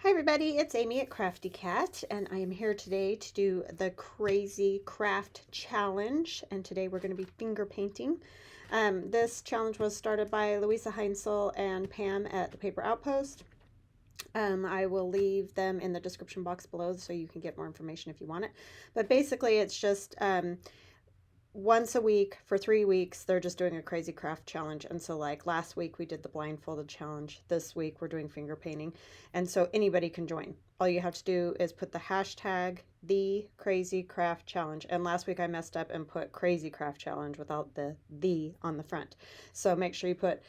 Hi everybody, it's Amy at Crafty Cat, and I am here today to do the Crazy Craft Challenge, and today we're going to be finger painting. This challenge was started by Luise Heinz and Pam at the Paper Outpost. I will leave them in the description box below so you can get more information if you want it. But basically it's just once a week for 3 weeks they're just doing a crazy craft challenge. And so like last week we did the blindfolded challenge, this week we're doing finger painting, and so anybody can join. All you have to do is put the hashtag #thecrazycraftchallenge, and last week I messed up and put crazy craft challenge without the on the front, so make sure you put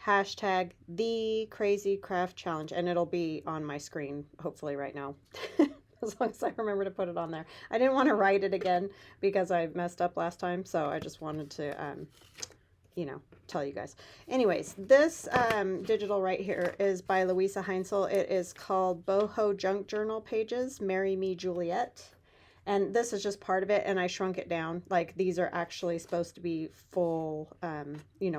hashtag #thecrazycraftchallenge and it'll be on my screen hopefully right now. As long as I remember to put it on there. I didn't want to write it again because I messed up last time, so I just wanted to, tell you guys. Anyways, this digital right here is by Luise Heinz. It is called Boho Junk Journal Pages, Marry Me Juliet. And this is just part of it, and I shrunk it down. Like, these are actually supposed to be full,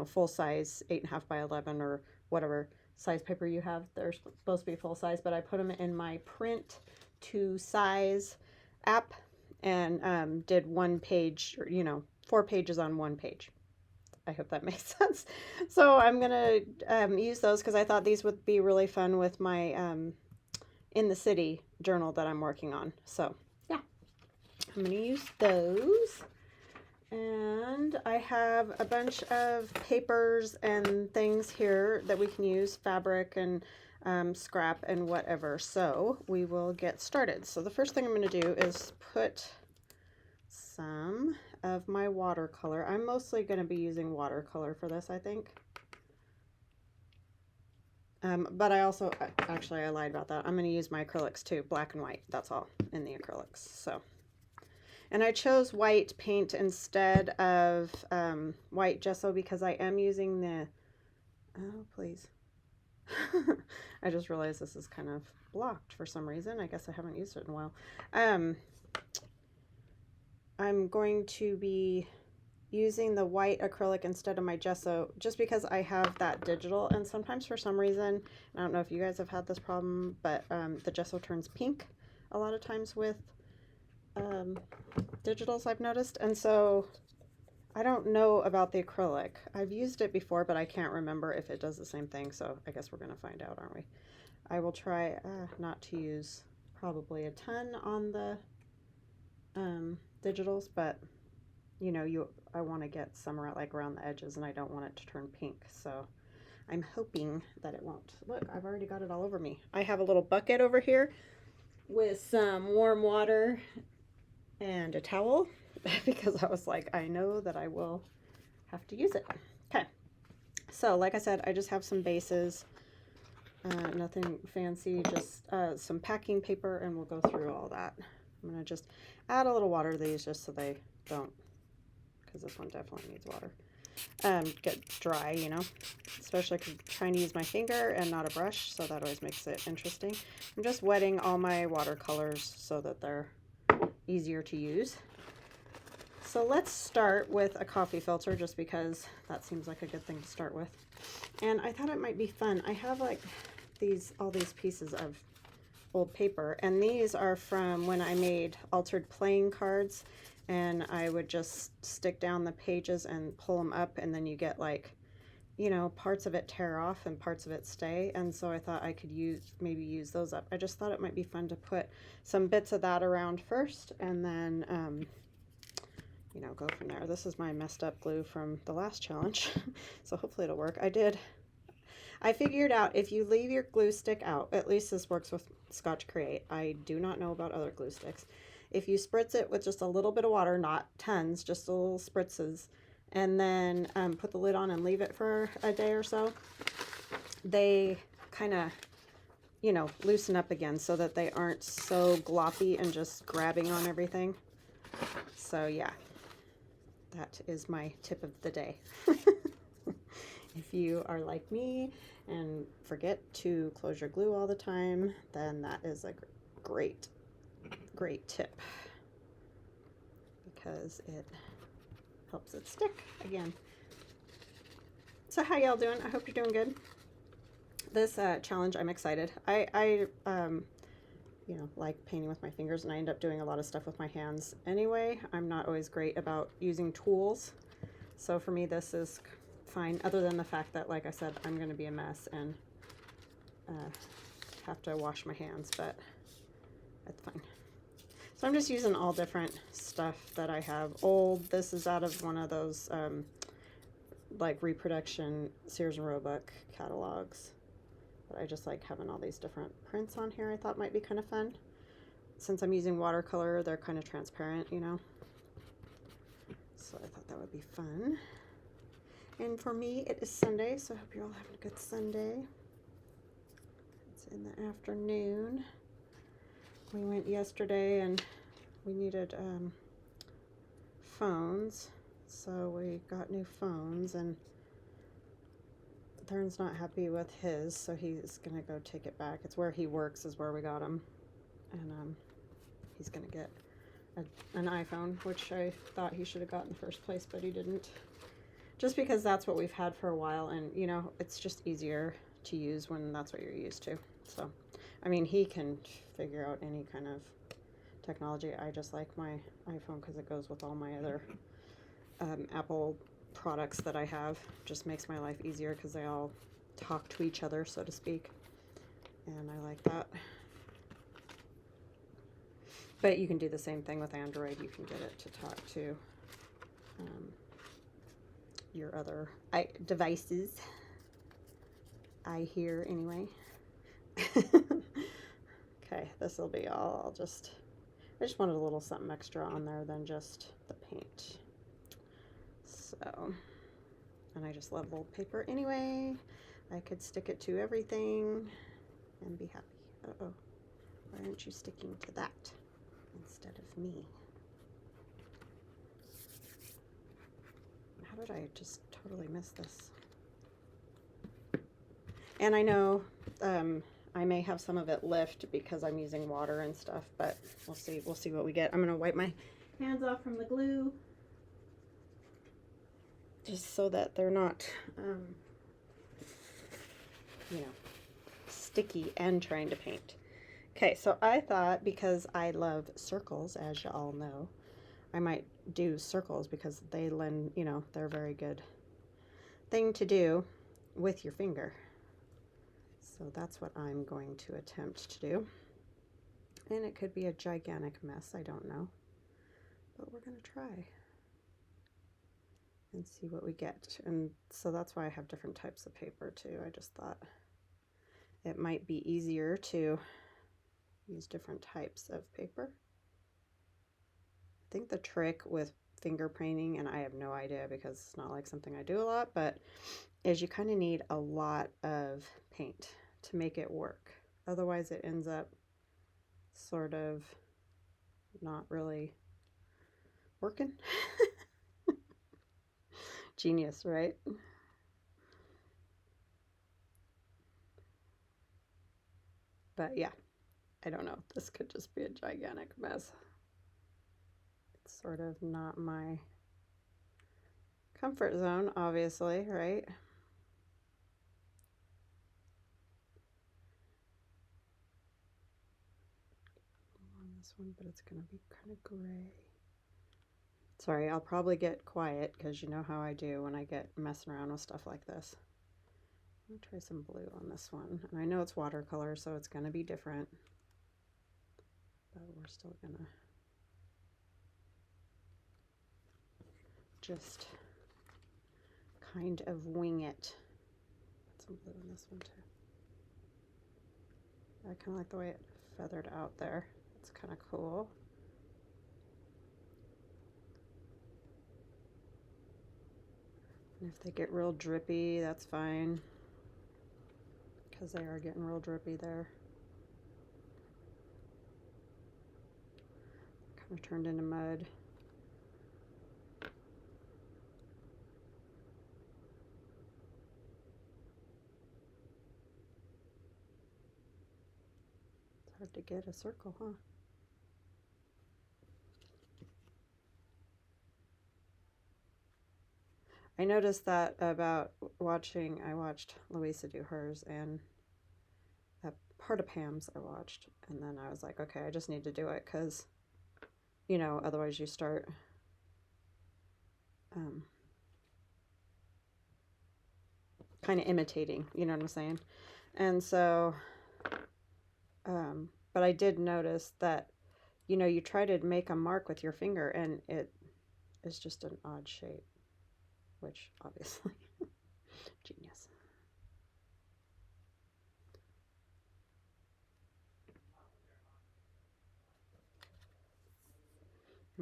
full size, 8.5 by 11 or whatever size paper you have. They're supposed to be full size, but I put them in my print to size app and did 1 page, 4 pages on 1 page. I hope that makes sense. So I'm gonna use those because I thought these would be really fun with my in the city journal that I'm working on. So yeah, I'm gonna use those. And I have a bunch of papers and things here that we can use, fabric and scrap and whatever. So we will get started. So the first thing I'm going to do is put some of my watercolor. I'm mostly going to be using watercolor for this, I think. But I also, actually I lied about that. I'm going to use my acrylics too, black and white. That's all in the acrylics. So. And I chose white paint instead of white gesso because I am using the, oh please. I just realized this is kind of blocked for some reason. I guess I haven't used it in a while. I'm going to be using the white acrylic instead of my gesso just because I have that digital, and sometimes for some reason, I don't know if you guys have had this problem, but the gesso turns pink a lot of times with digitals, I've noticed. And so I don't know about the acrylic. I've used it before, but I can't remember if it does the same thing, so I guess we're going to find out, aren't we? I will try not to use probably a ton on the digitals, but I want to get some around the edges, and I don't want it to turn pink, so I'm hoping that it won't. Look, I've already got it all over me. I have a little bucket over here with some warm water and a towel because I was like, I know that I will have to use it. Okay, so like I said, I just have some bases, nothing fancy, just some packing paper, and we'll go through all that. I'm gonna just add a little water to these just so they don't, because this one definitely needs water, get dry, especially because I'm trying to use my finger and not a brush, so that always makes it interesting. I'm just wetting all my watercolors so that they're easier to use. So let's start with a coffee filter just because that seems like a good thing to start with. And I thought it might be fun. I have like all these pieces of old paper, and these are from when I made altered playing cards, and I would just stick down the pages and pull them up, and then you get like, parts of it tear off and parts of it stay. And so I thought I could maybe use those up. I just thought it might be fun to put some bits of that around first, and then go from there. This is my messed up glue from the last challenge, so hopefully it'll work. I figured out if you leave your glue stick out, at least this works with Scotch Create. I do not know about other glue sticks. If you spritz it with just a little bit of water, not tons, just a little spritzes, and then put the lid on and leave it for a day or so, they kind of, loosen up again so that they aren't so gloppy and just grabbing on everything. So yeah, that is my tip of the day. If you are like me and forget to close your glue all the time, then that is a great tip because it helps it stick again. So how y'all doing? I hope you're doing good. this challenge, I'm excited. You know, like painting with my fingers, and I end up doing a lot of stuff with my hands anyway. I'm not always great about using tools, so for me this is fine, other than the fact that, like I said, I'm going to be a mess and have to wash my hands, but that's fine. So I'm just using all different stuff that I have. This is out of one of those like reproduction Sears and Roebuck catalogs. But I just like having all these different prints on here. I thought might be kind of fun. Since I'm using watercolor, they're kind of transparent, you know. So I thought that would be fun. And for me, it is Sunday, so I hope you're all having a good Sunday. It's in the afternoon. We went yesterday and we needed phones, so we got new phones, and Thurn's not happy with his, so he's gonna go take it back. It's where he works is where we got him, and he's gonna get an iPhone, which I thought he should have got in the first place, but he didn't. Just because that's what we've had for a while, and you know, it's just easier to use when that's what you're used to. So, I mean, he can figure out any kind of technology. I just like my iPhone because it goes with all my other Apple products that I have. Just makes my life easier because they all talk to each other, so to speak, and I like that. But you can do the same thing with Android. You can get it to talk to your other devices. I hear anyway. Okay, this will be all. I just wanted a little something extra on there than just the paint. So, and I just love old paper anyway. I could stick it to everything and be happy. Uh-oh, why aren't you sticking to that instead of me? How did I just totally miss this? And I know I may have some of it lift because I'm using water and stuff, but we'll see. We'll see what we get. I'm going to wipe my hands off from the glue just so that they're not, you know, sticky and trying to paint. Okay, so I thought, because I love circles, as you all know, I might do circles because they lend, you know, they're a very good thing to do with your finger. So that's what I'm going to attempt to do. And it could be a gigantic mess, I don't know. But we're going to try and see what we get. And so that's why I have different types of paper too. I just thought it might be easier to use different types of paper. I think the trick with finger painting, and I have no idea because it's not like something I do a lot, but is you kind of need a lot of paint to make it work. Otherwise it ends up sort of not really working. Genius, right? But yeah, I don't know. This could just be a gigantic mess. It's sort of not my comfort zone, obviously, right? On this one, but it's going to be kind of gray. Sorry, I'll probably get quiet because you know how I do when I get messing around with stuff like this. I'm going to try some blue on this one. And I know it's watercolor, so it's going to be different. But we're still going to just kind of wing it. Put some blue in this one too. I kind of like the way it feathered out there. It's kind of cool. And if they get real drippy, that's fine, because they are getting real drippy there. Kind of turned into mud. It's hard to get a circle, huh? I noticed that about I watched Luise do hers, and a part of Pam's I watched, and then I was like, okay, I just need to do it because, you know, otherwise you start kind of imitating, you know what I'm saying? And so, but I did notice that, you know, you try to make a mark with your finger and it is just an odd shape, which obviously, genius.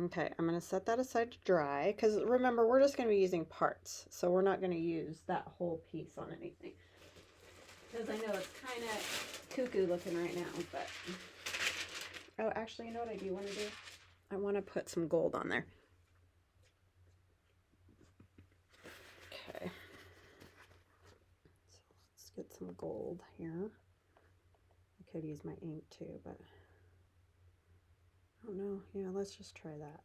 Okay, I'm going to set that aside to dry because remember, we're just going to be using parts. So we're not going to use that whole piece on anything. Because I know it's kind of cuckoo looking right now, but... Oh, actually, you know what I do want to do? I want to put some gold on there. Okay. So let's get some gold here. I could use my ink too, but... I don't know. Yeah, let's just try that.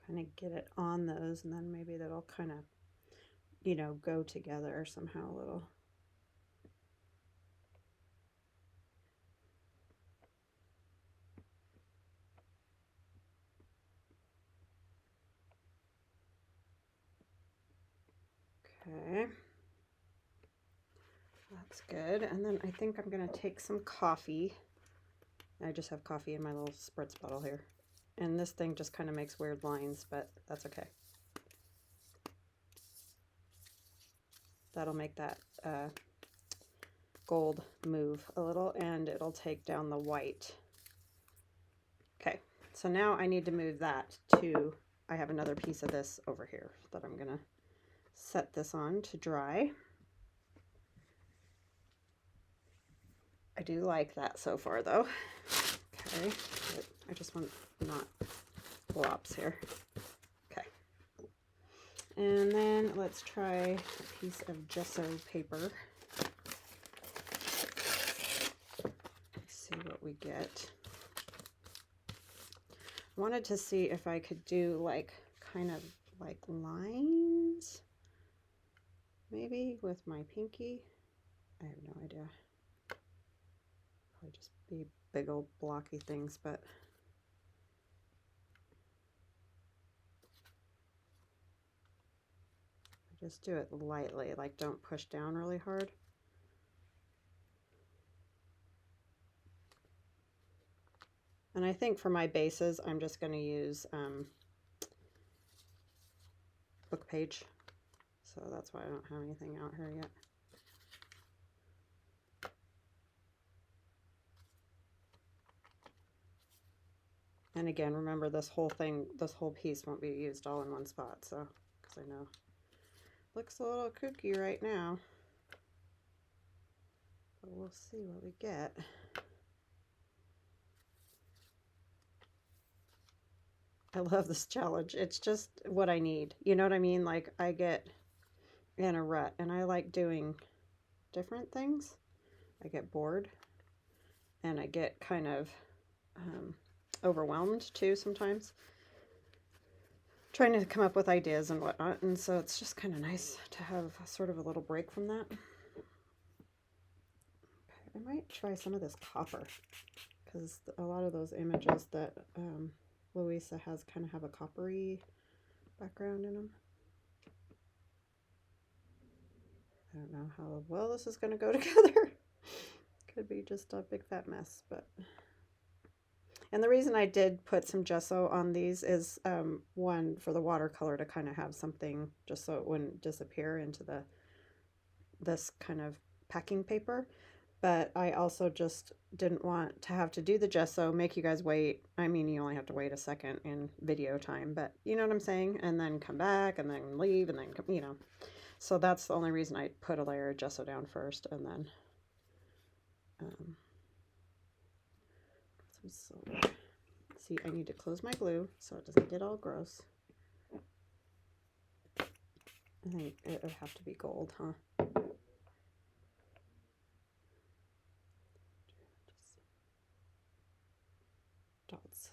Kind of get it on those, and then maybe that'll kind of, you know, go together somehow a little. Okay. That's good. And then I think I'm going to take some coffee. I just have coffee in my little spritz bottle here. And this thing just kind of makes weird lines, but that's okay. That'll make that gold move a little, and it'll take down the white. Okay, so now I need to move that to, I have another piece of this over here that I'm going to set this on to dry. I do like that so far though. Okay, but I just want not flops here. Okay. And then let's try a piece of gesso paper. See what we get. Wanted to see if I could do like kind of like lines maybe with my pinky. I have no idea. Probably just be big old blocky things, but just do it lightly, like don't push down really hard. And I think for my bases, I'm just going to use book page. So that's why I don't have anything out here yet. And again, remember this whole thing, this whole piece won't be used all in one spot. So, because I know looks a little kooky right now, but we'll see what we get. I love this challenge. It's just what I need. You know what I mean? Like I get in a rut and I like doing different things. I get bored and I get kind of overwhelmed too sometimes, trying to come up with ideas and whatnot. And so it's just kind of nice to have sort of a little break from that. Okay, I might try some of this copper because a lot of those images that Luise has kind of have a coppery background in them. I don't know how well this is going to go together. Could be just a big fat mess, but... And the reason I did put some gesso on these is, one, for the watercolor to kind of have something just so it wouldn't disappear into this kind of packing paper. But I also just didn't want to have to do the gesso, make you guys wait. I mean, you only have to wait a second in video time, but you know what I'm saying? And then come back and then leave and then, you know. So that's the only reason I put a layer of gesso down first and then some silver. See, I need to close my glue so it doesn't get all gross. I think it would have to be gold, huh? Just dots.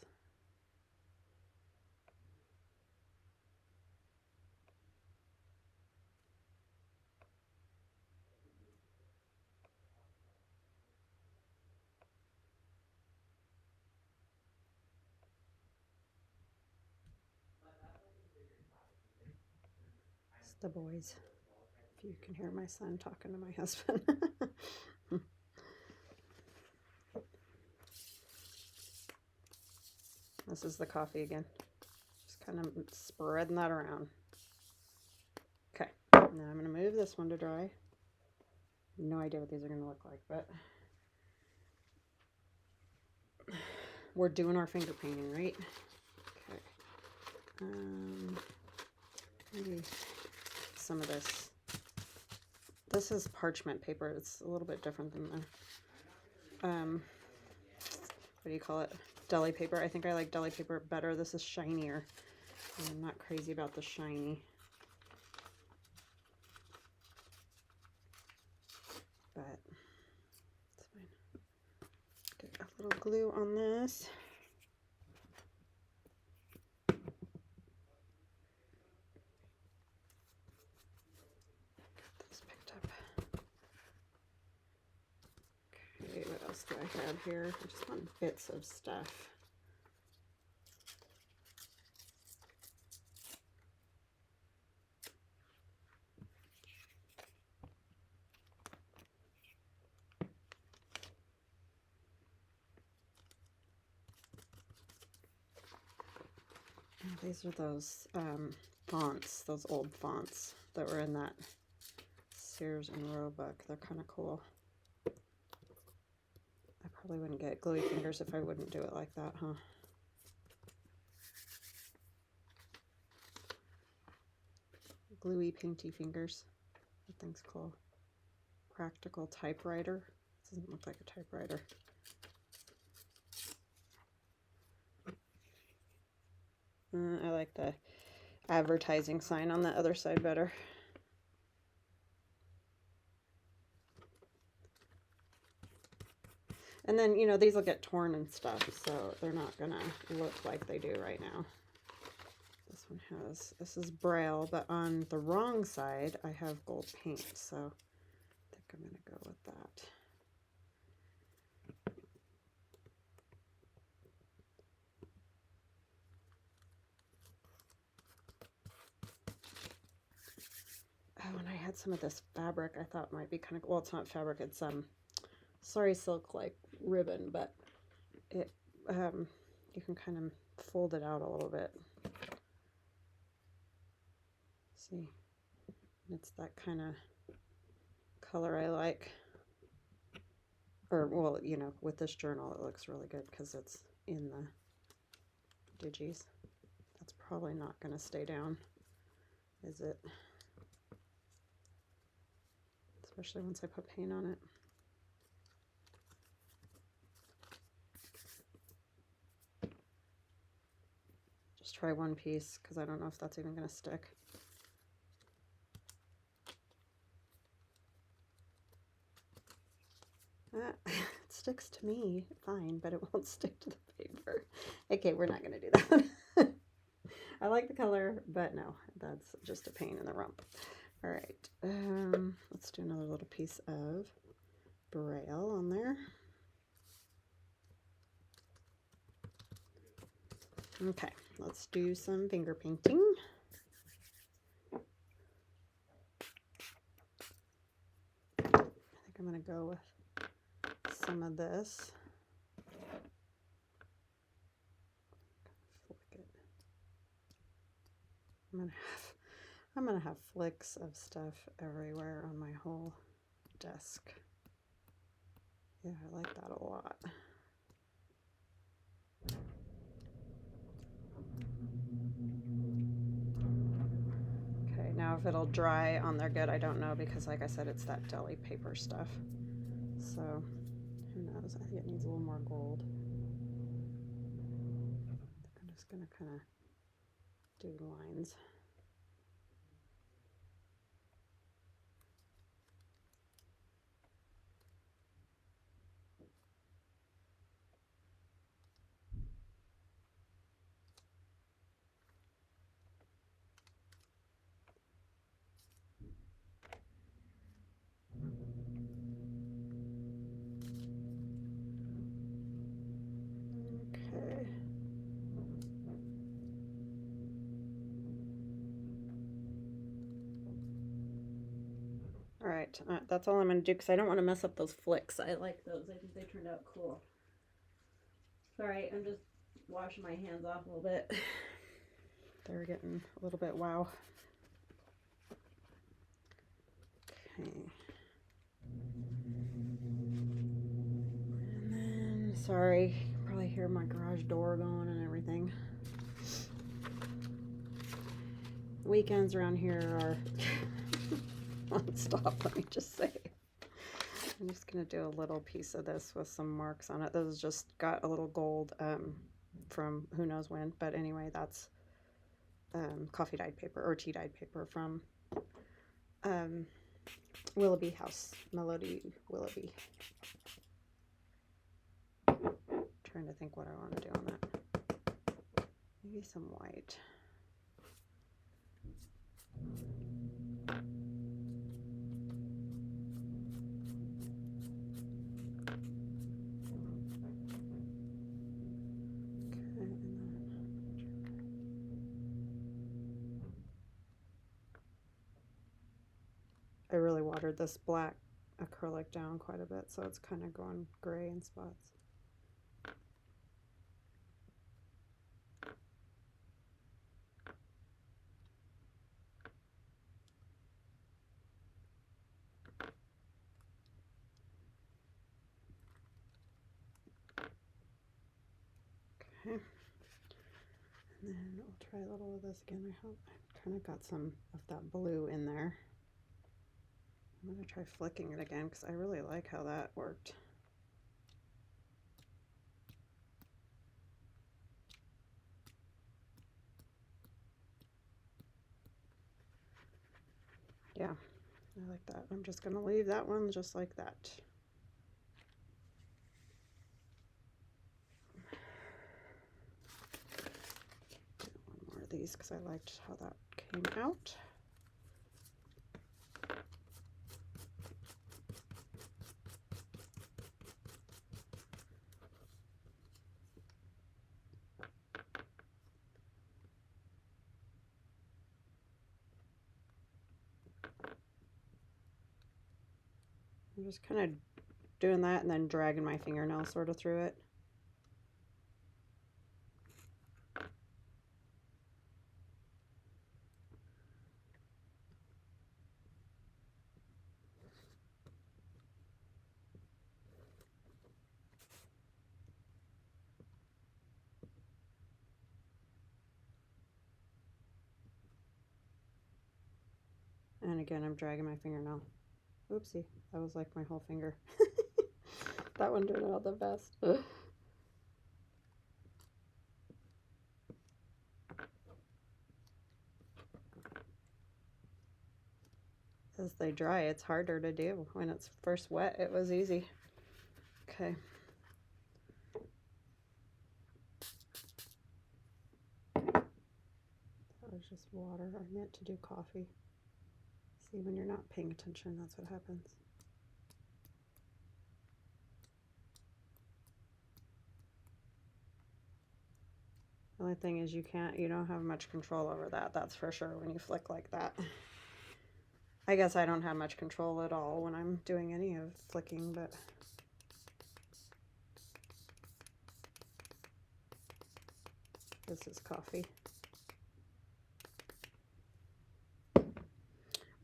It's the boys. If you can hear my son talking to my husband. This is the coffee again. Just kind of spreading that around. Okay, now I'm going to move this one to dry. No idea what these are going to look like, but we're doing our finger painting, right? Okay. Maybe some of this. This is parchment paper. It's a little bit different than the, what do you call it? Deli paper. I think I like deli paper better. This is shinier. I'm not crazy about the shiny. But it's fine. Get a little glue on this. Get this picked up. Okay, what else do I have here? I just want bits of stuff. These are those fonts, those old fonts that were in that Sears and Roebuck. They're kind of cool. I probably wouldn't get gluey fingers if I wouldn't do it like that, huh? Gluey, painty fingers. That thing's cool. Practical typewriter. Doesn't look like a typewriter. I like the advertising sign on the other side better. And then, you know, these will get torn and stuff, so they're not gonna look like they do right now. This one has, this is Braille, but on the wrong side, I have gold paint, so I think I'm gonna go with that. Oh, and I had some of this fabric I thought might be kind of, well, it's not fabric, it's sorry silk like ribbon, but it you can kind of fold it out a little bit. See, it's that kind of color I like. Or, well, you know, with this journal it looks really good because it's in the digis. That's probably not going to stay down, is it? Especially once I put paint on it. Just try one piece because I don't know if that's even going to stick. It sticks to me fine, but it won't stick to the paper. Okay, we're not going to do that. I like the color, but no, that's just a pain in the rump. All right, let's do another little piece of Braille on there. Okay, let's do some finger painting. I think I'm going to go with some of this. Flick it. I'm gonna have flicks of stuff everywhere on my whole desk. Yeah, I like that a lot. Okay, now if it'll dry on there good, I don't know, because like I said, it's that deli paper stuff. So, who knows? I think it needs a little more gold. just going to kind of do lines. Okay. All right, that's all I'm going to do because I don't want to mess up those flicks. I like those. I think they turned out cool. Sorry, I'm just washing my hands off a little bit. They're getting a little bit wow. Okay. And then, sorry, you can probably hear my garage door going and everything. Weekends around here are non-stop, let me just say. I'm just going to do a little piece of this with some marks on it. This has just got a little gold from who knows when. But anyway, that's coffee dyed paper or tea dyed paper from Willoughby House. Melody Willoughby. Trying to think what I want to do on that. Maybe some white. I really watered this black acrylic down quite a bit, so it's kind of going gray in spots. Okay. And then we'll try a little of this again. I hope I kind of got some of that blue in there. I'm going to try flicking it again because I really like how that worked. Yeah, I like that. I'm just going to leave that one just like that. Do one more of these because I liked how that came out. I'm just kind of doing that and then dragging my fingernail sort of through it. And again, I'm dragging my fingernail. Oopsie, that was like my whole finger. That one turned out the best. As they dry, it's harder to do. When it's first wet, it was easy. Okay. That was just water. I meant to do coffee. See, when you're not paying attention, that's what happens. The only thing is you don't have much control over that, that's for sure, when you flick like that. I guess I don't have much control at all when I'm doing any of flicking, but this is coffee.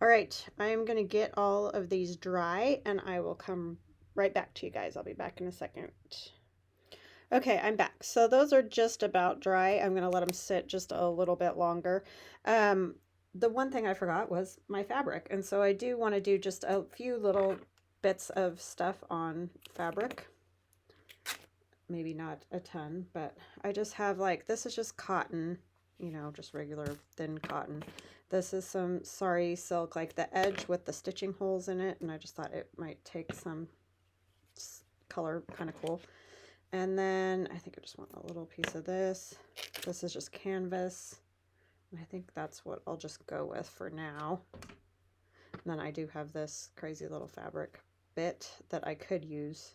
All right, I'm gonna get all of these dry and I will come right back to you guys. I'll be back in a second. Okay, I'm back. So those are just about dry. I'm gonna let them sit just a little bit longer. The one thing I forgot was my fabric. And so I do want to do just a few little bits of stuff on fabric. maybe not a ton, but I just have like, this is just cotton, you know, just regular thin cotton. This is some sari silk, like the edge with the stitching holes in it, and I just thought it might take some color, kind of cool. And then I think I just want a little piece of this. This is just canvas. And I think that's what I'll just go with for now. And then I do have this crazy little fabric bit that I could use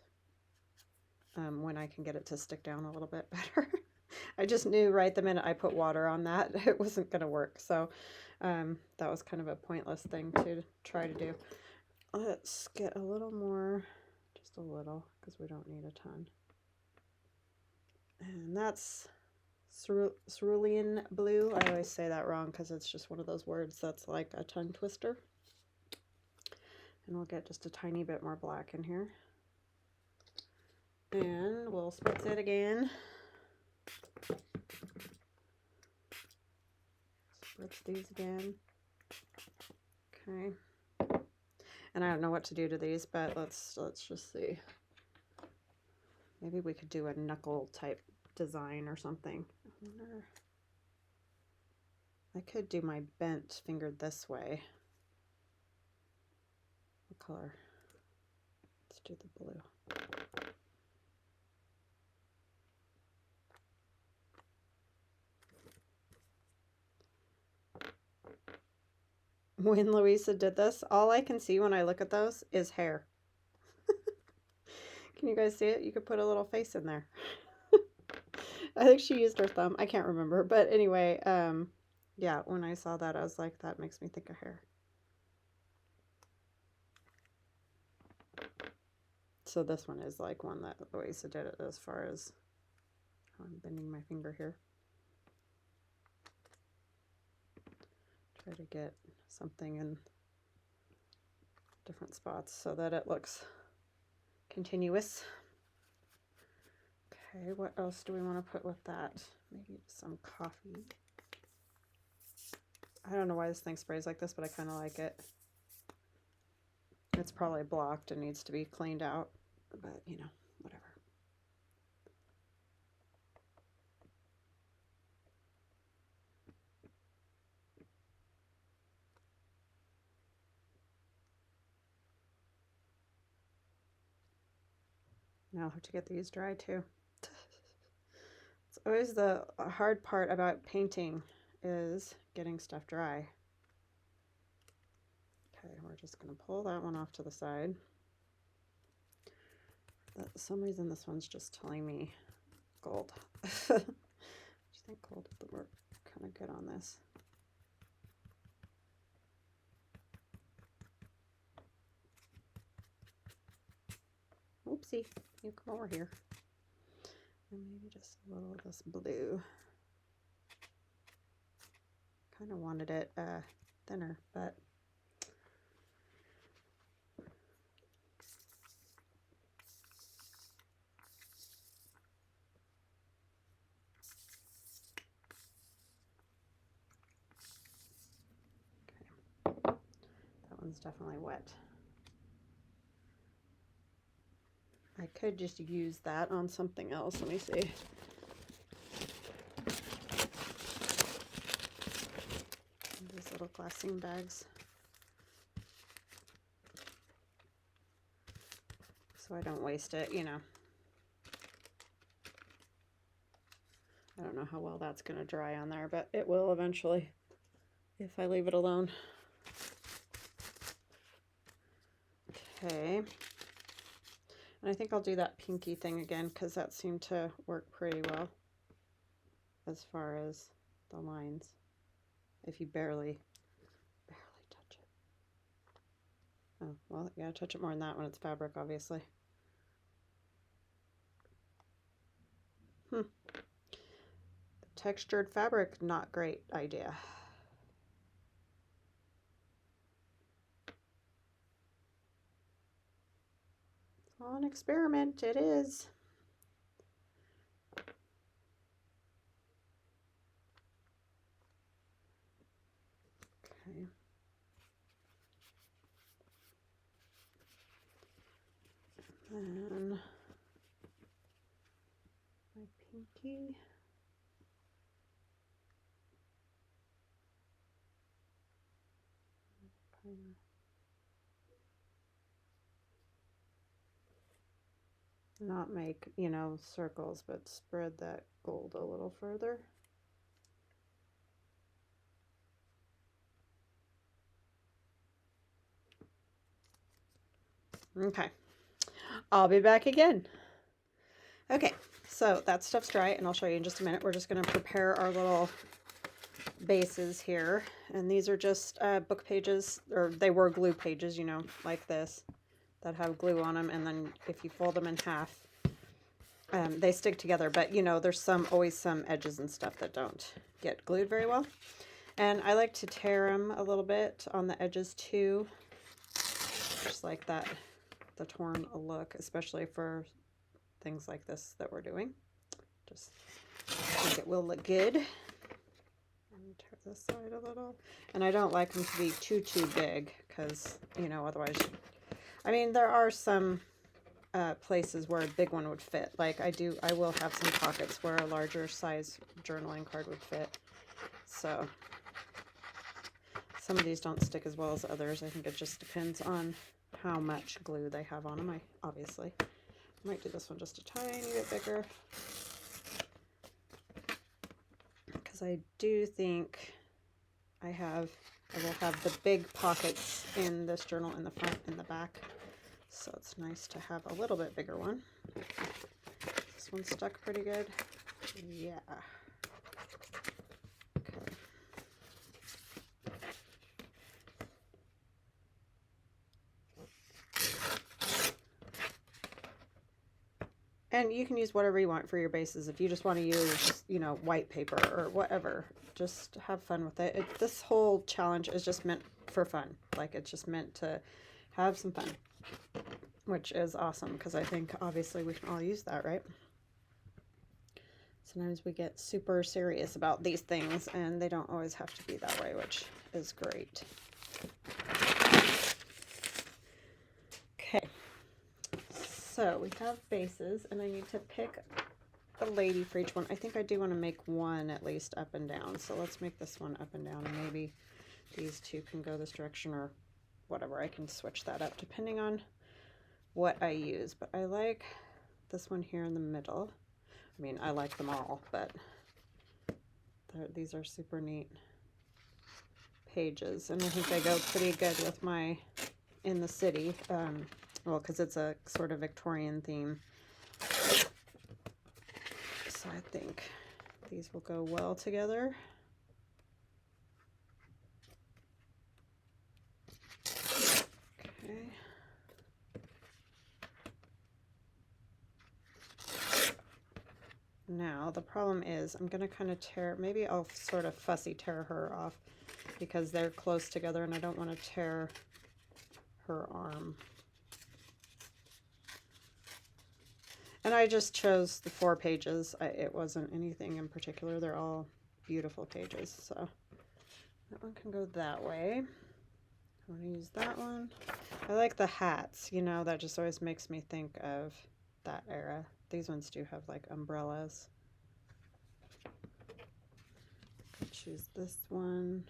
when I can get it to stick down a little bit better. I just knew right the minute I put water on that it wasn't going to work. So that was kind of a pointless thing to try to do. Let's get a little more, just a little, because we don't need a ton. And that's cerulean blue. I always say that wrong because it's just one of those words that's like a tongue twister. And we'll get just a tiny bit more black in here. And we'll spritz it again. Spritz these again. Okay. And I don't know what to do to these, but let's just see. Maybe we could do a knuckle type design or something. I wonder. I could do my bent fingered this way. What color? Let's do the blue. When Louisa did this, all I can see when I look at those is hair. Can you guys see it? You could put a little face in there. I think she used her thumb. I can't remember. But anyway, yeah, when I saw that, I was like, that makes me think of hair. So this one is like one that Louisa did it as far as how I'm bending my finger here. Try to get something in different spots so that it looks continuous. Okay, what else do we want to put with that? Maybe some coffee. I don't know why this thing sprays like this, but I kind of like it. It's probably blocked and needs to be cleaned out, but you know, whatever. Now I'll have to get these dry too. It's always the hard part about painting is getting stuff dry. Okay, we're just going to pull that one off to the side. For some reason this one's just telling me gold. I just think gold would work kind of good on this. Oopsie, you come over here. And maybe just a little of this blue. Kind of wanted it thinner, but okay. That one's definitely wet. I could just use that on something else. Let me see. These little glassine bags. So I don't waste it, you know. I don't know how well that's going to dry on there, but it will eventually if I leave it alone. Okay. And I think I'll do that pinky thing again because that seemed to work pretty well as far as the lines. If you barely touch it. Oh, well, you gotta touch it more than that when it's fabric, obviously. Textured fabric, not great idea. It's all an experiment, it is. Okay. And Okay. Not make, you know, circles, but spread that gold a little further. Okay, I'll be back again. Okay, so that stuff's dry, and I'll show you in just a minute. We're just going to prepare our little bases here, and these are just book pages, or they were glue pages, you know, like this, that have glue on them, and then if you fold them in half, they stick together. But you know, there's always some edges and stuff that don't get glued very well, and I like to tear them a little bit on the edges too, just like that, the torn look, especially for things like this that we're doing. Just think it will look good. Tear this side a little, and I don't like them to be too big, because you know, otherwise, I mean, there are some places where a big one would fit. Like I will have some pockets where a larger size journaling card would fit. So some of these don't stick as well as others. I think it just depends on how much glue they have on them. I obviously might do this one just a tiny bit bigger, because I do think I will have the big pockets in this journal in the front and the back, so it's nice to have a little bit bigger one. This one stuck pretty good. Yeah. Okay. And you can use whatever you want for your bases. If you just want to use, you know, white paper or whatever, just have fun with it. This whole challenge is just meant for fun. Like, it's just meant to have some fun, which is awesome, because I think obviously we can all use that, right? Sometimes we get super serious about these things, and they don't always have to be that way, which is great. Okay. So we have bases, and I need to pick a lady for each one. I think I do want to make one at least up and down. So let's make this one up and down, and maybe these two can go this direction or whatever. I can switch that up depending on what I use. But I like this one here in the middle. I mean, I like them all, but these are super neat pages. And I think they go pretty good with my In the City. Well, because it's a sort of Victorian theme. So I think these will go well together. Okay. Now, the problem is I'm going to kind of maybe I'll sort of fussy tear her off, because they're close together and I don't want to tear her arm. And I just chose the 4 pages. It wasn't anything in particular. They're all beautiful pages. So that one can go that way. I want to use that one. I like the hats, you know, that just always makes me think of that era. These ones do have like umbrellas. Could choose this one.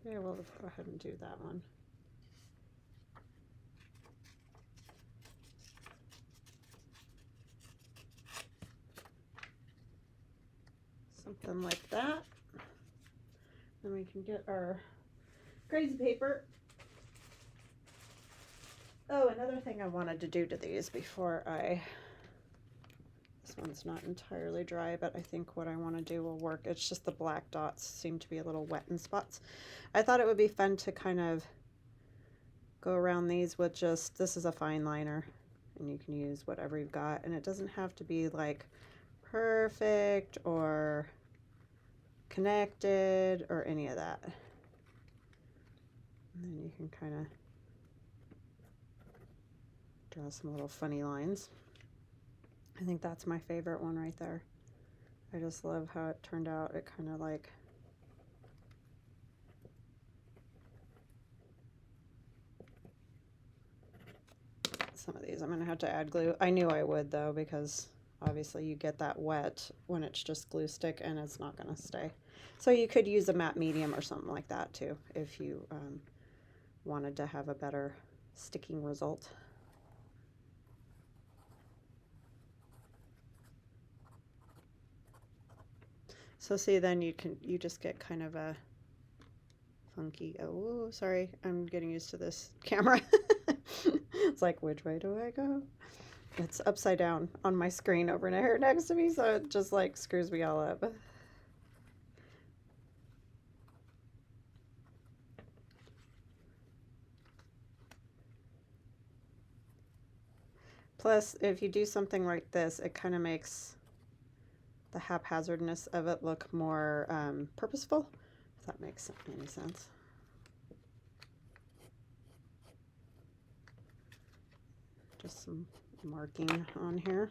Okay, well, let's go ahead and do that one. Something like that. Then we can get our crazy paper. Oh, another thing I wanted to do to these before this one's not entirely dry, but I think what I want to do will work. It's just the black dots seem to be a little wet in spots. I thought it would be fun to kind of go around these with this is a fine liner, and you can use whatever you've got, and it doesn't have to be like perfect or connected or any of that. And then you can kind of Draw some little funny lines. I think that's my favorite one right there. I just love how it turned out. It kind of like some of these I'm gonna have to add glue. I knew I would though, because obviously you get that wet when it's just glue stick and it's not gonna stay. So you could use a matte medium or something like that too if you wanted to have a better sticking result. So see, then you just get kind of a funky, oh, sorry, I'm getting used to this camera. It's like, which way do I go? It's upside down on my screen over here next to me, so it just like screws me all up. Plus, if you do something like this, it kind of makes the haphazardness of it look more purposeful, if that makes any sense. Just some marking on here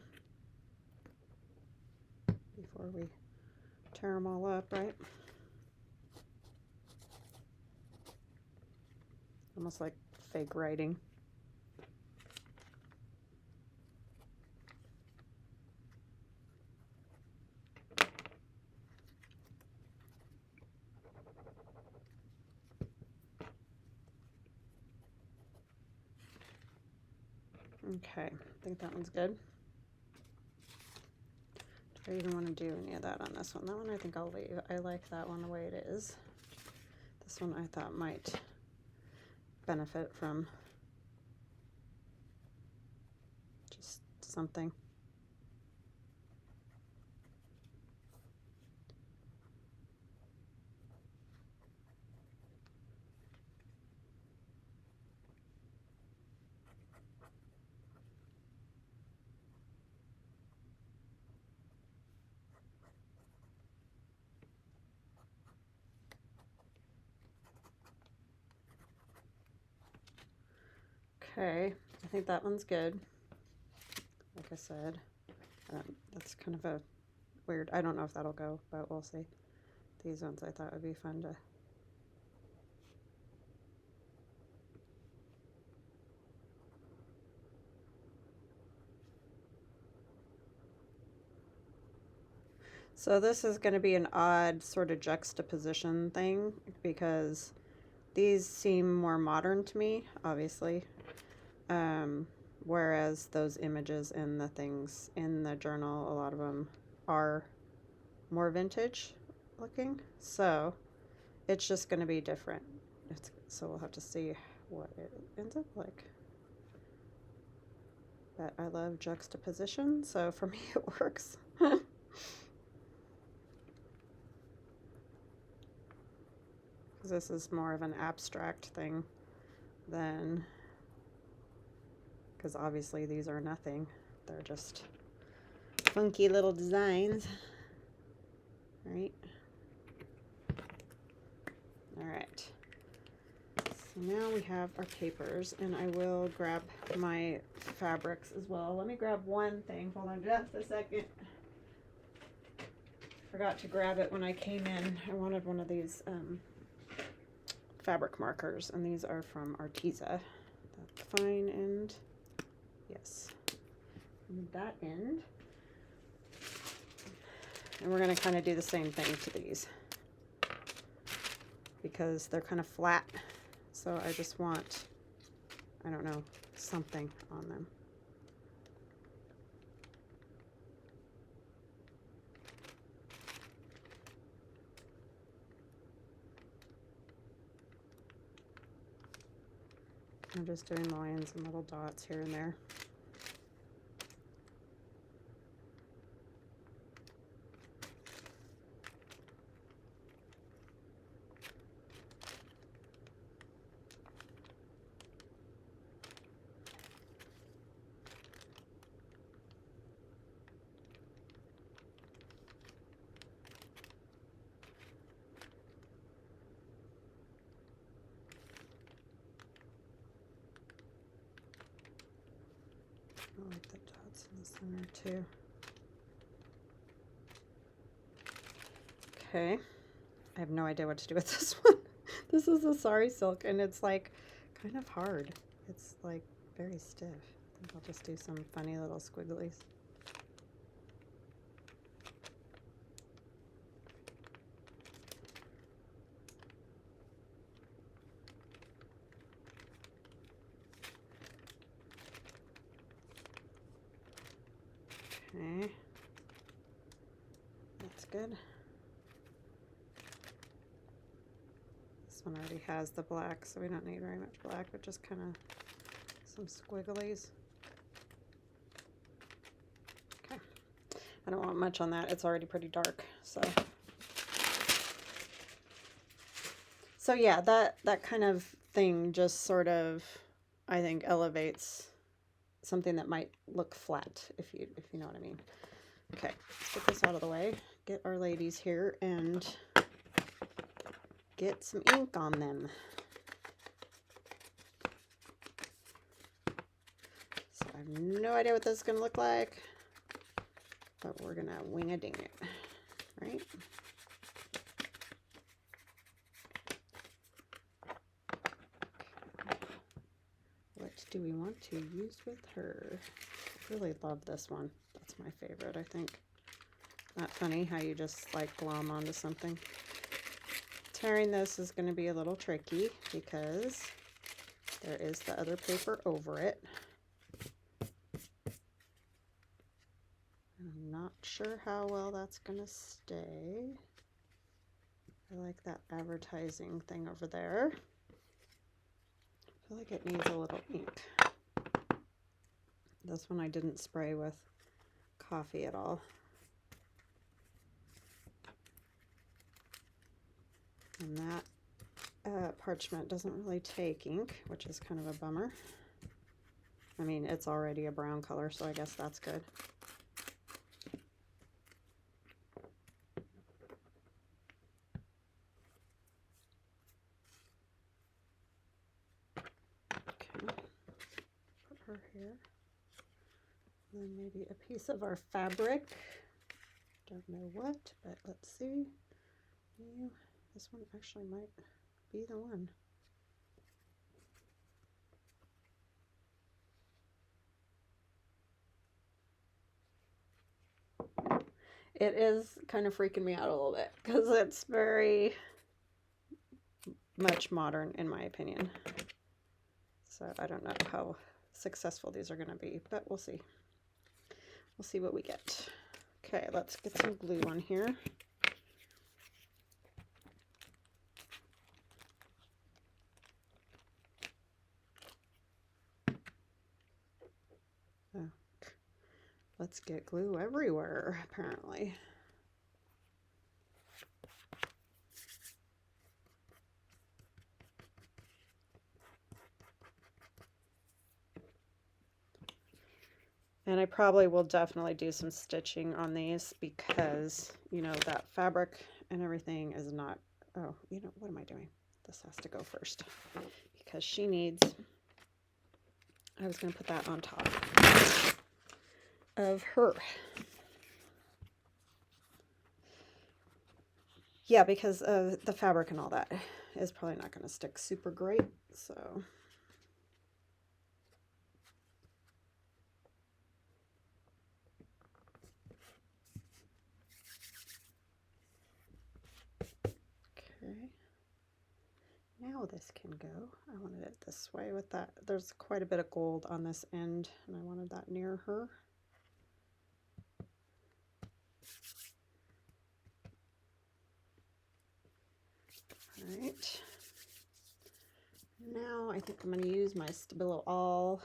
before we tear them all up, right? Almost like fake writing. Okay, I think that one's good. Do I even want to do any of that on this one? That one I think I'll leave. I like that one the way it is. This one I thought might benefit from just something. Okay, I think that one's good. Like I said, that's kind of a weird, I don't know if that'll go, but we'll see. These ones I thought would be fun to So this is going to be an odd sort of juxtaposition thing because these seem more modern to me, obviously, whereas those images and the things in the journal, a lot of them are more vintage looking. So it's just going to be different. So we'll have to see what it ends up like. But I love juxtaposition, so for me it works. This is more of an abstract thing than, because obviously these are nothing. They're just funky little designs, right? All right. So now we have our papers, and I will grab my fabrics as well. Let me grab one thing. Hold on just a second. Forgot to grab it when I came in. I wanted one of these fabric markers, and these are from Arteza. That fine end, yes, and that end. And we're going to kind of do the same thing to these because they're kind of flat. So I just want, I don't know, something on them. I'm just doing lines and little dots here and there. I like the dots in the center too. Okay, I have no idea what to do with this one. This is a sari silk and it's like kind of hard. It's like very stiff. I think I'll just do some funny little squigglies. Okay, that's good. This one already has the black, so we don't need very much black, but just kind of some squigglies. Okay, I don't want much on that. It's already pretty dark, so. So yeah, that kind of thing just sort of, I think, elevates something that might look flat, if you know what I mean. Okay, let's get this out of the way. Get our ladies here and get some ink on them. So I have no idea what this is going to look like, but we're going to wing a ding it, right? What do we want to use with her? I really love this one. That's my favorite, I think. Not funny how you just like glom onto something. Tearing this is going to be a little tricky because there is the other paper over it. I'm not sure how well that's going to stay. I like that advertising thing over there. I feel like it needs a little ink. This one I didn't spray with coffee at all. And that parchment doesn't really take ink, which is kind of a bummer. I mean, it's already a brown color, so I guess that's good. Okay, put her here. And then maybe a piece of our fabric. Don't know what, but let's see. This one actually might be the one. It is kind of freaking me out a little bit because it's very much modern in my opinion. So I don't know how successful these are going to be, but we'll see. We'll see what we get. Okay, let's get some glue on here. Oh, let's get glue everywhere, apparently. And I probably will definitely do some stitching on these because, you know, that fabric and everything is not, oh, you know, what am I doing? This has to go first because she needs, I was going to put that on top of her. Yeah, because of the fabric and all that is probably not going to stick super great, so. Okay, now this can go. I wanted it this way with that. There's quite a bit of gold on this end, and I wanted that near her. All right. Now I think I'm going to use my Stabilo All.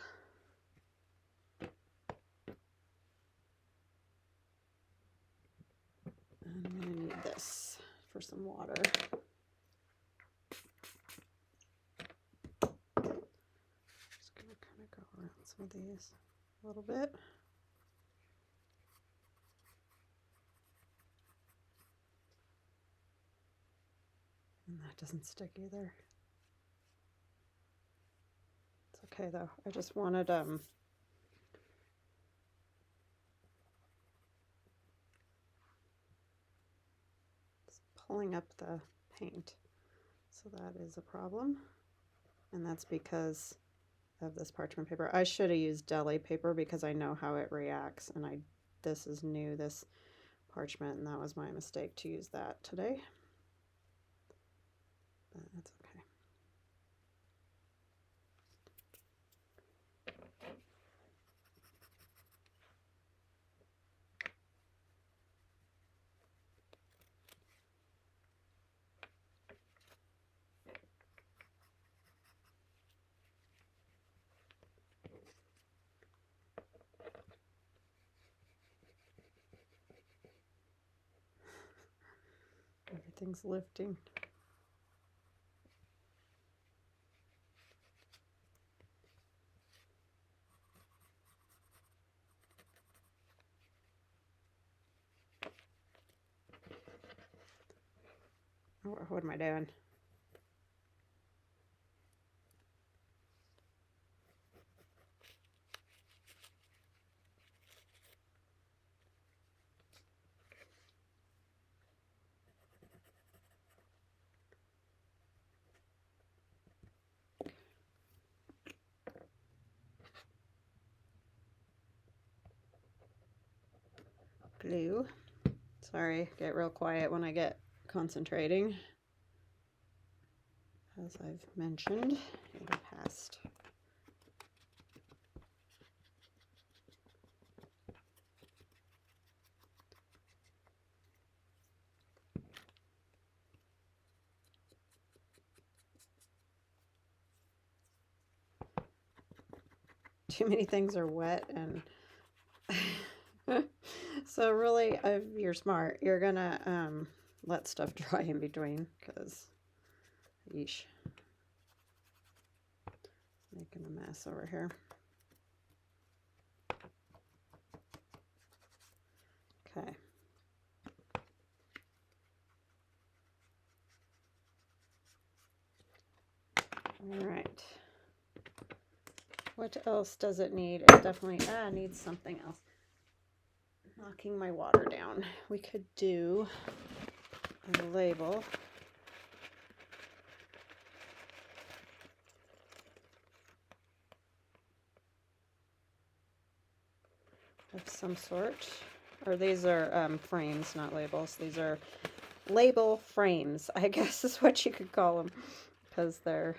And I'm going to need this for some water. Just going to kind of go around some of these a little bit. And that doesn't stick either. It's okay though. I just wanted pulling up the paint. So that is a problem. And that's because of this parchment paper. I should have used deli paper because I know how it reacts, and this is new, this parchment, and that was my mistake to use that today. But that's okay. Everything's lifting. What am I doing? Glue. Sorry, get real quiet when I get concentrating. As I've mentioned in the past. Too many things are wet, and so really, if you're smart, you're gonna let stuff dry in between, because yeesh, making a mess over here. Okay. All right. What else does it need? It definitely needs something else. Knocking my water down. We could do a label. Of some sort. Or these are frames, not labels. These are label frames, I guess is what you could call them. Because they're,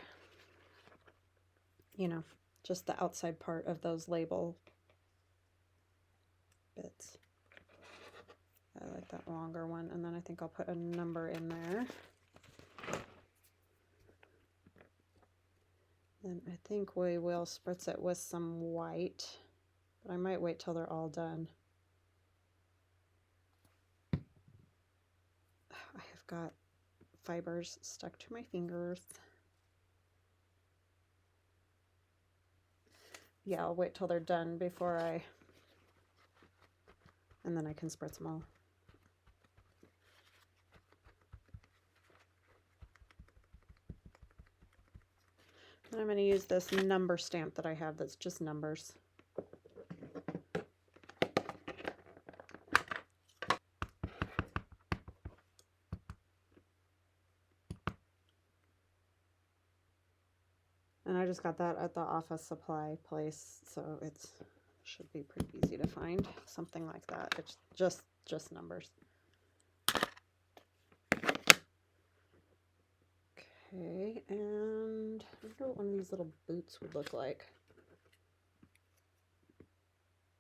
you know, just the outside part of those label bits. I like that longer one, and then I think I'll put a number in there. Then I think we will spritz it with some white, but I might wait till they're all done. I have got fibers stuck to my fingers. Yeah, I'll wait till they're done before and then I can spritz them all. And I'm going to use this number stamp that I have that's just numbers. And I just got that at the office supply place, so it should be pretty easy to find something like that. It's just numbers. Okay, and I wonder what one of these little boots would look like.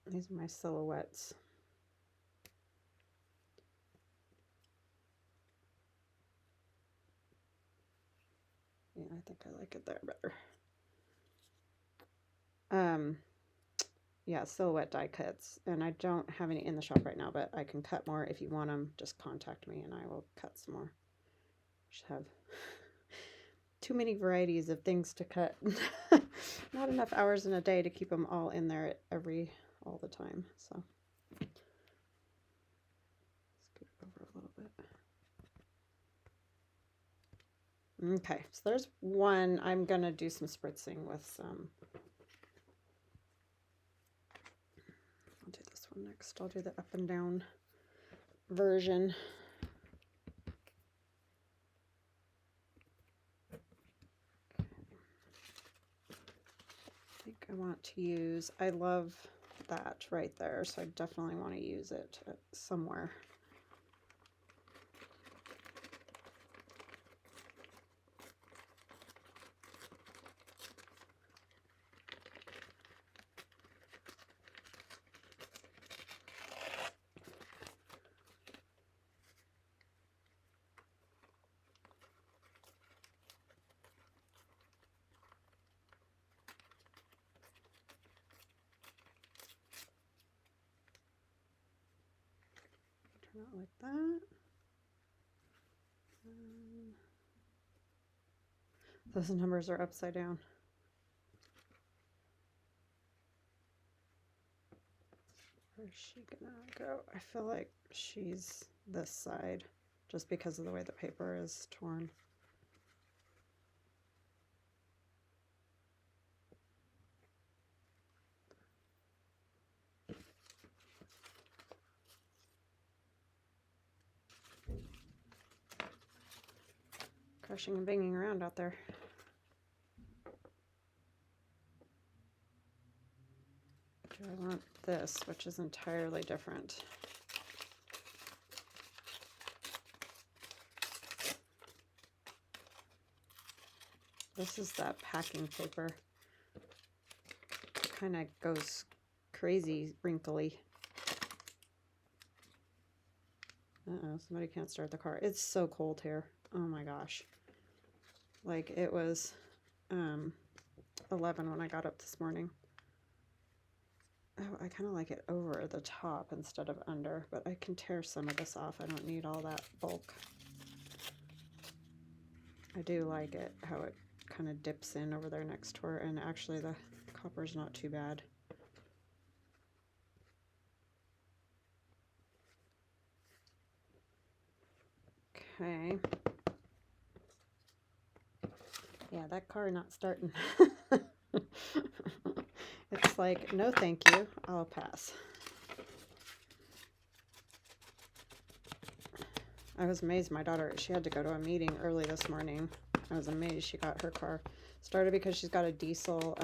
These are my silhouettes. Yeah, I think I like it there better. Yeah, silhouette die cuts, and I don't have any in the shop right now, but I can cut more. If you want them, just contact me and I will cut some more. Just have too many varieties of things to cut. Not enough hours in a day to keep them all in there all the time. So scoot over a little bit. Okay, so there's one. I'm gonna do some spritzing with some. I'll do this one next. I'll do the up and down version. want to use, I love that right there, so I definitely want to use it somewhere. Not like that. Those numbers are upside down. Where's she gonna go? I feel like she's this side just because of the way the paper is torn. Crushing and banging around out there. Do I want this, which is entirely different? This is that packing paper. It kind of goes crazy wrinkly. Uh-oh, somebody can't start the car. It's so cold here. Oh my gosh. Like it was 11 when I got up this morning. Oh, I kind of like it over the top instead of under, but I can tear some of this off. I don't need all that bulk. I do like it, how it kind of dips in over there next to her, and actually the copper's not too bad. Okay. Yeah, that car not starting. It's like, no thank you, I'll pass. I was amazed my daughter, she had to go to a meeting early this morning. I was amazed she got her car started because she's got a diesel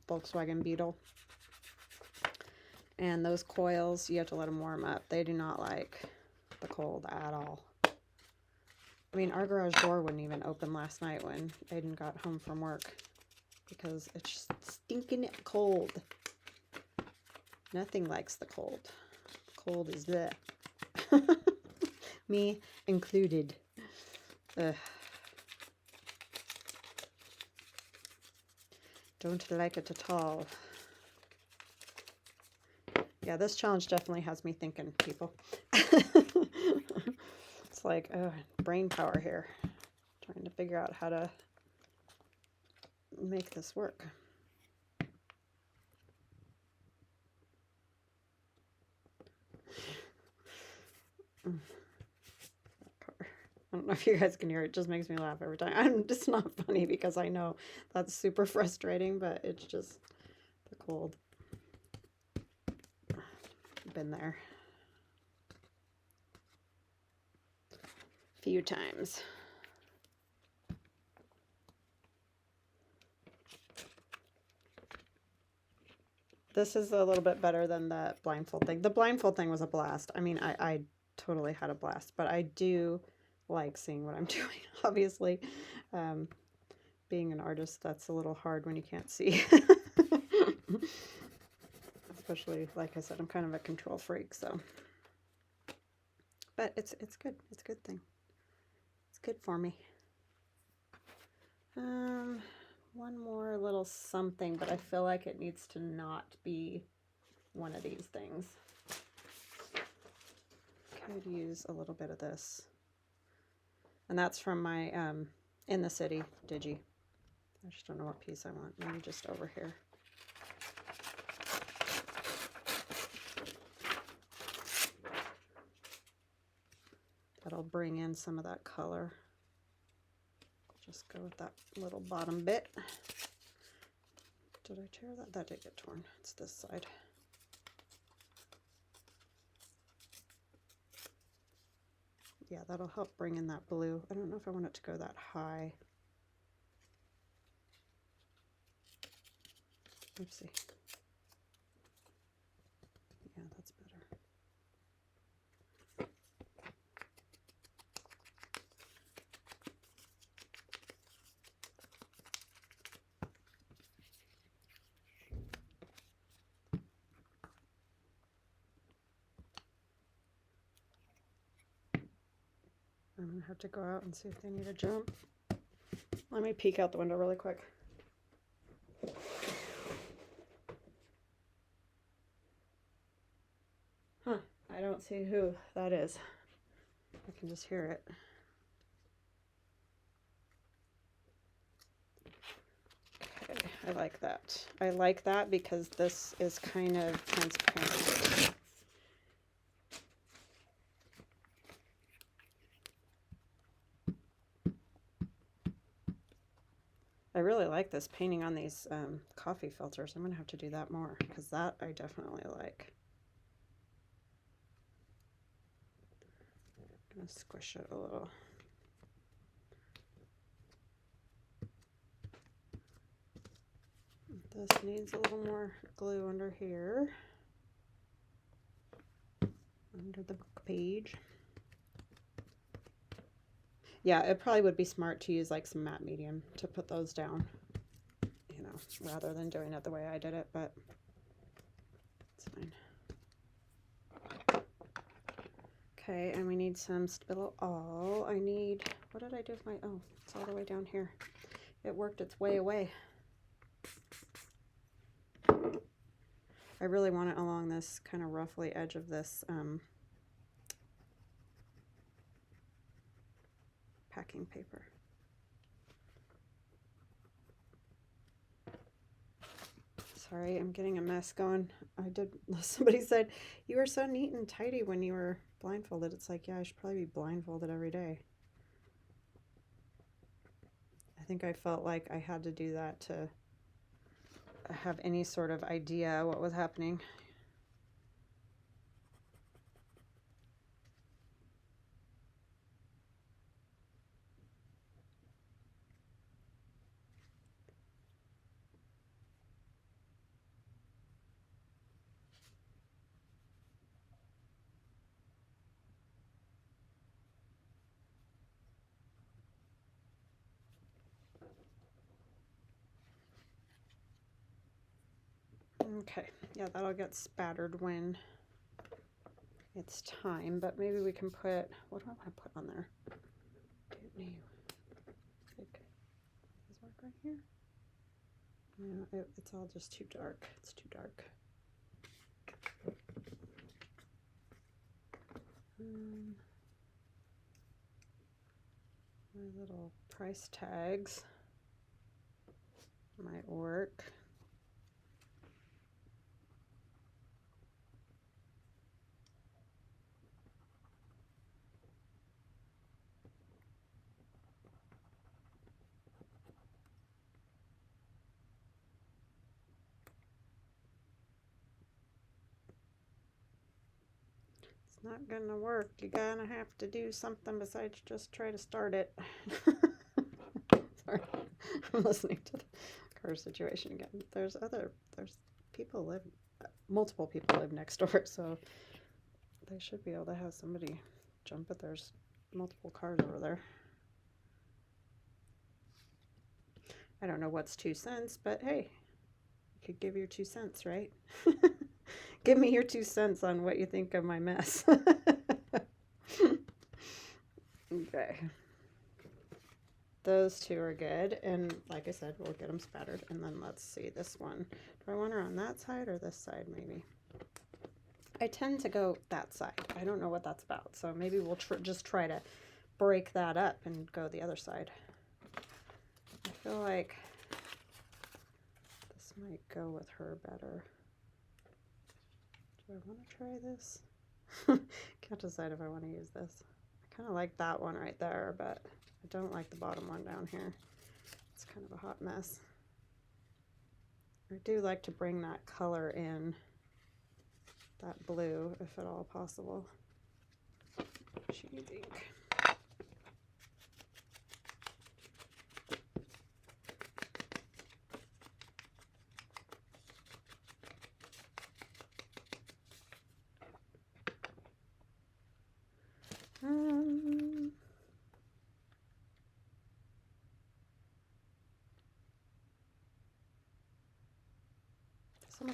Volkswagen Beetle. And those coils, you have to let them warm up. They do not like the cold at all. I mean, our garage door wouldn't even open last night when Aiden got home from work because it's just stinking cold. Nothing likes the cold. Cold is bleh. Me included. Ugh. Don't like it at all. Yeah, this challenge definitely has me thinking, people. It's like, oh, brain power here. Trying to figure out how to make this work. I don't know if you guys can hear it. It just makes me laugh every time. It's not funny because I know that's super frustrating, but it's just the cold. Been there a few times. This is a little bit better than the blindfold thing. The blindfold thing was a blast. I mean, I totally had a blast, but I do like seeing what I'm doing, obviously. Being an artist, that's a little hard when you can't see. Especially, like I said, I'm kind of a control freak, so. But it's good. It's a good thing. It's good for me. One more little something, but I feel like it needs to not be one of these things. Could use a little bit of this. And that's from my In the City digi. I just don't know what piece I want. Maybe just over here. That'll bring in some of that color. Just go with that little bottom bit. Did I tear that? That did get torn. It's this side. Yeah, that'll help bring in that blue. I don't know if I want it to go that high. Oopsie. that's better. I'm gonna have to go out and see if they need a jump. Let me peek out the window really quick. Huh, I don't see who that is. I can just hear it. Okay, I like that. I like that because this is kind of transparent. I really like this painting on these coffee filters. I'm gonna have to do that more because that I definitely like. I'm gonna squish it a little. This needs a little more glue under here, under the book page. Yeah, it probably would be smart to use like some matte medium to put those down, you know, rather than doing it the way I did it, but it's fine. Okay, and we need some spittle all. I need, what did I do with my, oh, it's all the way down here. It worked its way away. I really want it along this kind of roughly edge of this packing paper. Sorry, I'm getting a mess going. Somebody said, you were so neat and tidy when you were blindfolded. It's like, yeah, I should probably be blindfolded every day. I think I felt like I had to do that to have any sort of idea what was happening. Okay, yeah, that'll get spattered when it's time, but maybe we can put, what do I want to put on there? Like, does work right here? No, it's all just too dark. It's too dark. My little price tags might work. It's not gonna work. You're gonna have to do something besides just try to start it. Sorry, I'm listening to the car situation again. There's people live, multiple people live next door, so they should be able to have somebody jump it. There's multiple cars over there. I don't know what's 2 cents, but hey, you could give your 2 cents, right? Give me your 2 cents on what you think of my mess. Okay. Those two are good, and like I said, we'll get them spattered. And then let's see this one. Do I want her on that side or this side maybe? I tend to go that side. I don't know what that's about, so maybe we'll just try to break that up and go the other side. I feel like this might go with her better. Do I want to try this? Can't decide if I want to use this. I kind of like that one right there, but I don't like the bottom one down here. It's kind of a hot mess. I do like to bring that color in, that blue, if at all possible. What do you think?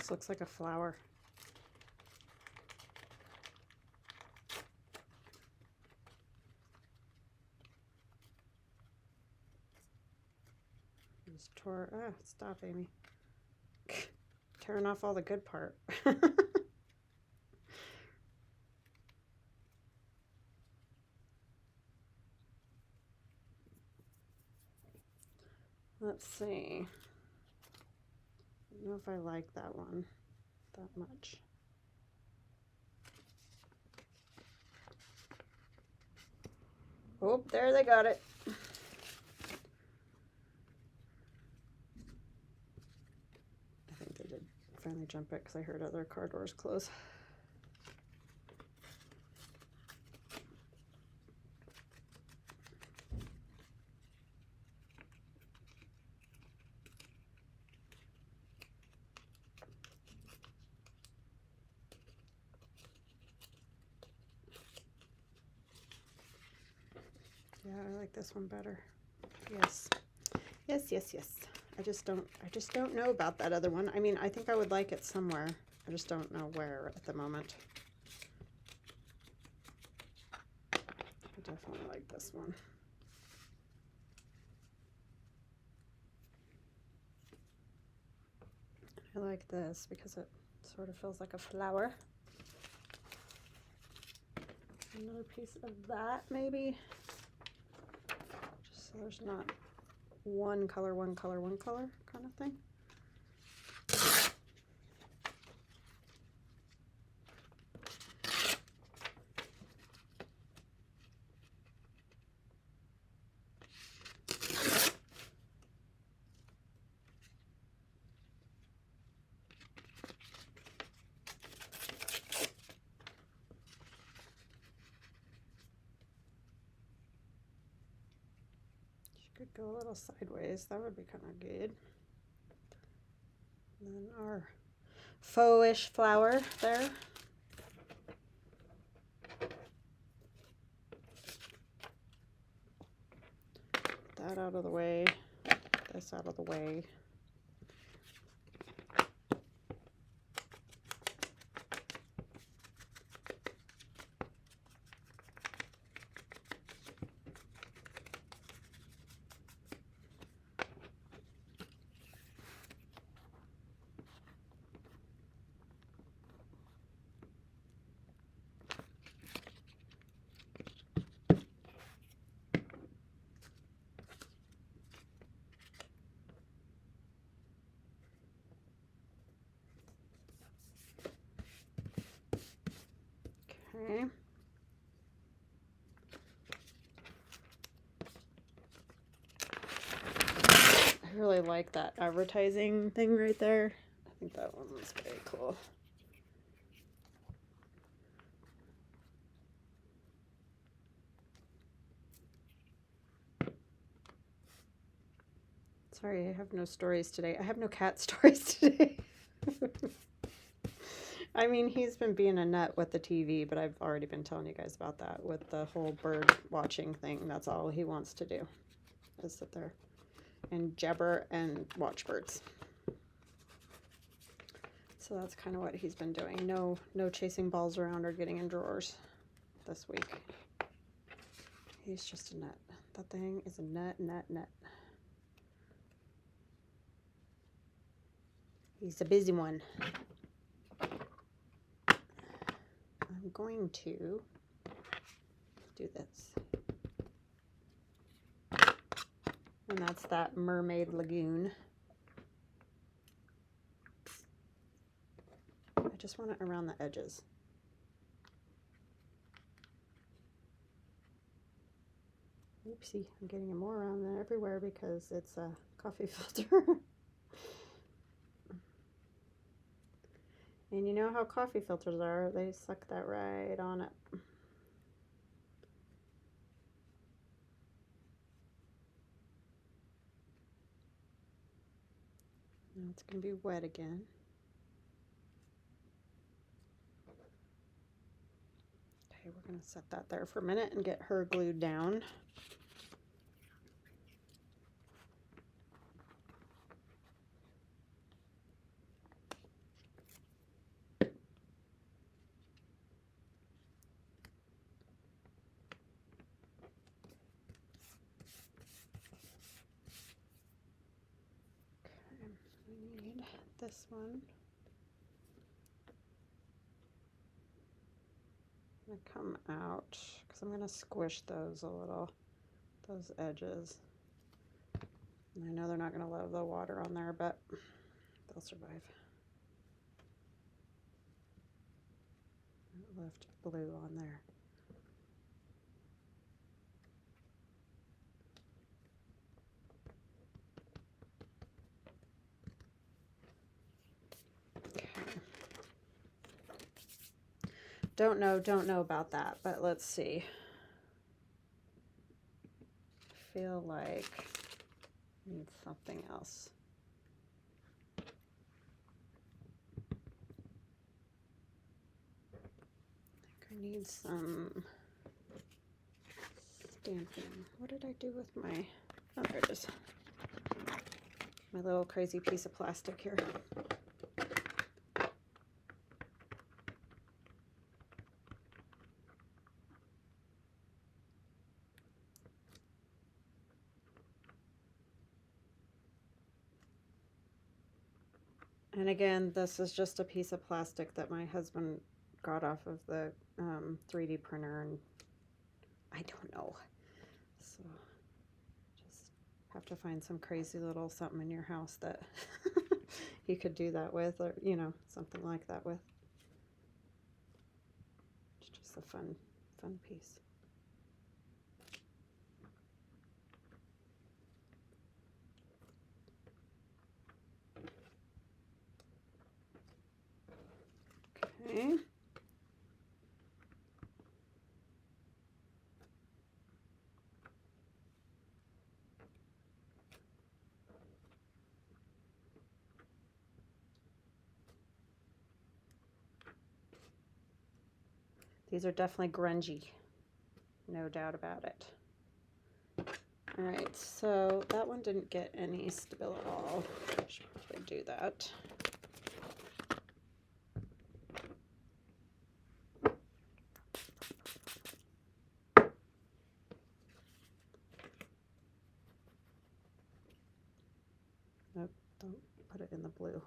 Just looks like a flower. Just tore, ah, stop, Amy. Tearing off all the good part. Let's see. I don't know if I like that one that much. Oh, there they got it. I think they did finally jump it because I heard other car doors close. Yeah, I like this one better. Yes. Yes, yes, yes. I just don't know about that other one. I mean, I think I would like it somewhere. I just don't know where at the moment. I definitely like this one. I like this because it sort of feels like a flower. Another piece of that, maybe. Just so there's not one color kind of thing. Could go a little sideways. That would be kind of good. And then our faux-ish flower there. That out of the way. This out of the way. Okay. I really like that advertising thing right there. I think that one was very cool. Sorry, I have no stories today. I have no cat stories today. I mean, he's been being a nut with the TV, but I've already been telling you guys about that with the whole bird watching thing. That's all he wants to do, is sit there and jabber and watch birds. So that's kind of what he's been doing. No chasing balls around or getting in drawers this week. He's just a nut. That thing is a nut. He's a busy one. I'm going to do this. And that's that Mermaid Lagoon. I just want it around the edges. Oopsie, I'm getting more around there everywhere because it's a coffee filter. And you know how coffee filters are, they suck that right on it. Now it's going to be wet again. Okay, we're going to set that there for a minute and get her glued down. this one. I'm going to come out because I'm going to squish those a little, those edges. And I know they're not going to love the water on there, but they'll survive. I left blue on there. Don't know about that, but let's see. I feel like I need something else. I think I need some stamping. What did I do with my, oh, there it is. My little crazy piece of plastic here. And again, this is just a piece of plastic that my husband got off of the 3D printer, and I don't know. So just have to find some crazy little something in your house that you could do that with, or, you know, something like that with. It's just a fun piece. Okay. These are definitely grungy, no doubt about it. All right, so that one didn't get any stability at all. I should probably do that. Nope, don't put it in the blue.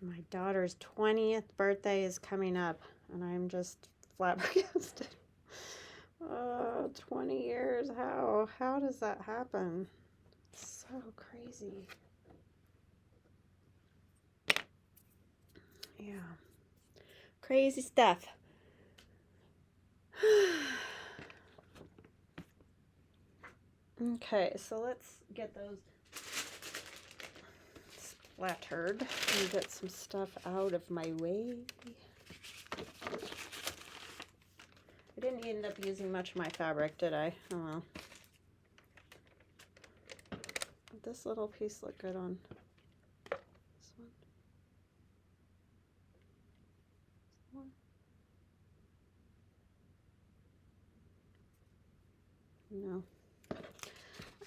My daughter's 20th birthday is coming up, and I'm just flabbergasted. 20 years, how does that happen? It's so crazy. Yeah, crazy stuff. Okay, so let's get those splattered and get some stuff out of my way. I didn't end up using much of my fabric, did I? Oh well. Would this little piece look good on this one? No,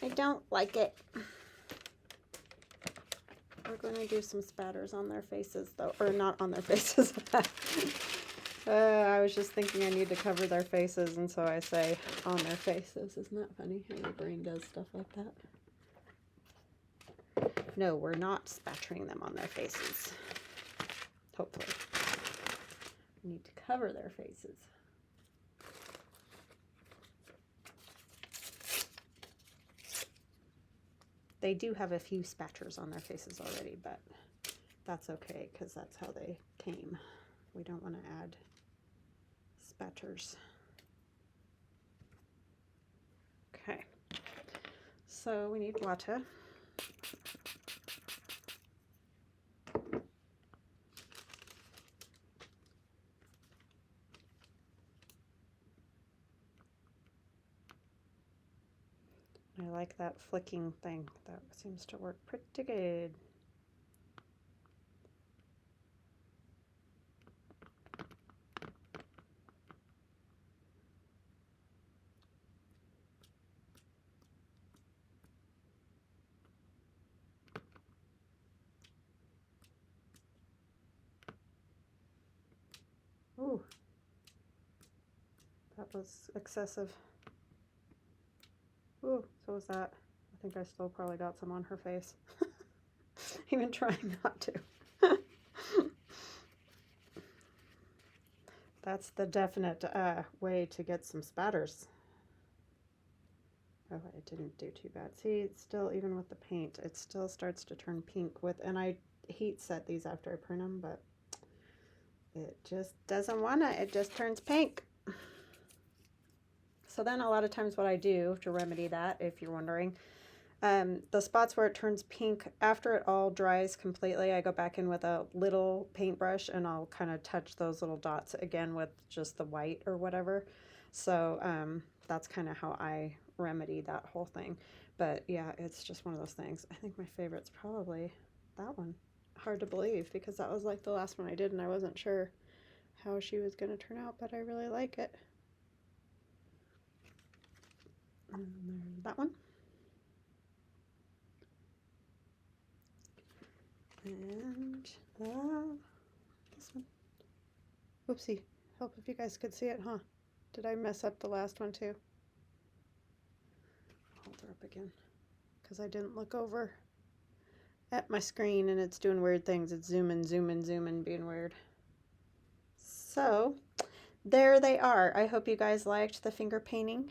I don't like it. We're going to do some spatters on their faces, though, or not on their faces. I was just thinking I need to cover their faces, and so I say on their faces. Isn't that funny how your brain does stuff like that? No, we're not spattering them on their faces. Hopefully. We need to cover their faces. They do have a few spatters on their faces already, but that's okay because that's how they came. We don't want to add spatters. Okay, so we need water. like that flicking thing. That seems to work pretty good. Ooh, that was excessive. Ooh, so was that. I think I still probably got some on her face. Even trying not to. That's the definite way to get some spatters. Oh, it didn't do too bad. See, it's still, even with the paint, it still starts to turn pink with, and I heat set these after I print them, but it just doesn't want to. It just turns pink. So then a lot of times what I do to remedy that, if you're wondering, the spots where it turns pink, after it all dries completely, I go back in with a little paintbrush and I'll kind of touch those little dots again with just the white or whatever. So that's kind of how I remedy that whole thing. But yeah, it's just one of those things. I think my favorite's probably that one. Hard to believe because that was like the last one I did and I wasn't sure how she was going to turn out, but I really like it. And there's that one. And this one. Oopsie. Help if you guys could see it, huh? Did I mess up the last one too? Hold her up again because I didn't look over at my screen and it's doing weird things. It's zooming, being weird. So there they are. I hope you guys liked the finger painting.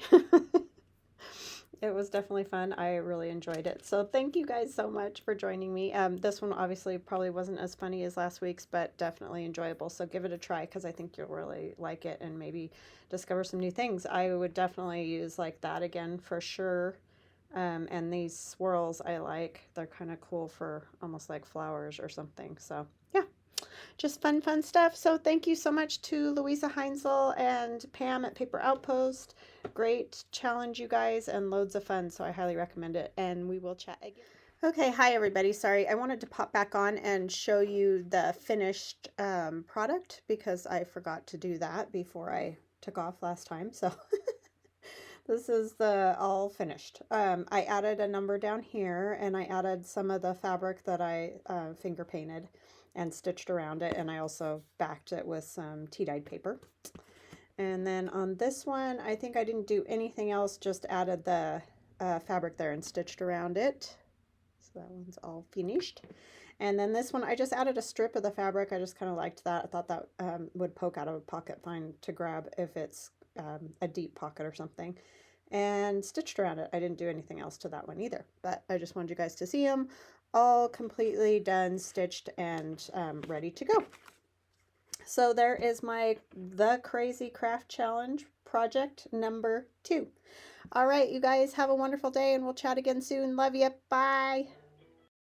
It was definitely fun. I really enjoyed it. So thank you guys so much for joining me. This one obviously probably wasn't as funny as last week's, but definitely enjoyable. So give it a try because I think you'll really like it and maybe discover some new things. I would definitely use like that again for sure. And these swirls I like. They're kind of cool for almost like flowers or something. So yeah. Just fun stuff. So thank you so much to Luise Heinz and Pam at Paper Outpost. Great challenge, you guys, and loads of fun. So I highly recommend it. And we will chat again. Okay, hi everybody. Sorry, I wanted to pop back on and show you the finished product because I forgot to do that before I took off last time. So this is the all finished. I added a number down here and I added some of the fabric that I finger painted and stitched around it, and I also backed it with some tea-dyed paper. And then on this one, I think I didn't do anything else, just added the fabric there and stitched around it. So that one's all finished. And then this one, I just added a strip of the fabric. I just kind of liked that. I thought that would poke out of a pocket fine to grab if it's a deep pocket or something. And stitched around it. I didn't do anything else to that one either, but I just wanted you guys to see them all completely done, stitched, and ready to go. So there is my The Crazy Craft Challenge project number 2. All right, you guys have a wonderful day and we'll chat again soon. Love you. Bye.